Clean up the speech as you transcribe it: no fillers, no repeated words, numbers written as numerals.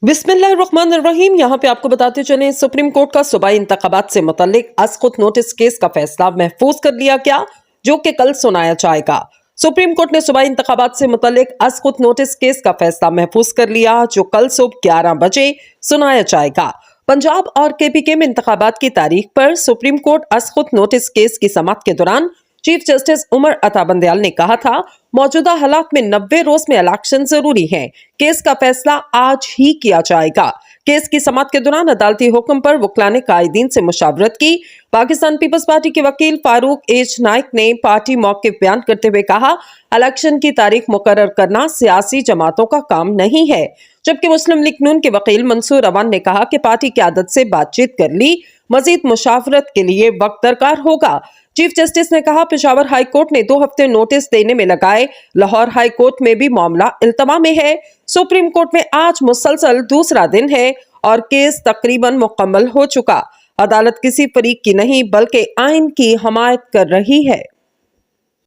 बिस्मिल्लाहिर्रहमानिर्रहीम। यहाँ पे आपको बताते चलें, सुप्रीम कोर्ट का सूबाई इंतखाबात से मुतल्लिक अस्कुत नोटिस केस का फैसला महफूज कर लिया गया, जो कि कल सुनाया जाएगा। सुप्रीम कोर्ट ने सूबाई इंतखाबात से मुतल्लिक अस्कुत नोटिस केस का फैसला महफूज कर लिया, जो कल सुबह 11 बजे सुनाया जाएगा। पंजाब और केपीके में इंतखाबात की तारीख पर सुप्रीम कोर्ट अस्कुत नोटिस केस की समाअत के दौरान चीफ जस्टिस उमर अता बंदयाल ने कहा था, मौजूदा हालात में 90 रोज में इलेक्शन जरूरी है। केस का फैसला आज ही किया जाएगा। केस की समाअत के दौरान अदालती हुक्म पर वकला ने कायदीन से मुशावरत की। पाकिस्तान पीपल्स पार्टी के वकील फारूक एच नाइक ने पार्टी मौक़िफ़ बयान करते हुए कहा, इलेक्शन की तारीख मुकर्रर करना सियासी जमातों का काम नहीं है। जबकि मुस्लिम लीग नून के वकील मंसूर अवान ने कहा कि पार्टी की आदत से बातचीत कर ली, मजीद मुशावरत के लिए वक्त दरकार होगा। चीफ जस्टिस ने कहा, पेशावर हाई कोर्ट ने 2 हफ्ते नोटिस देने में लगाए, लाहौर हाई कोर्ट में भी मामला इल्तवा में है। सुप्रीम कोर्ट में आज मुसलसल दूसरा दिन है और केस तकरीबन मुकम्मल हो चुका। अदालत किसी फरीक की नहीं बल्कि आइन की हमायत कर रही है।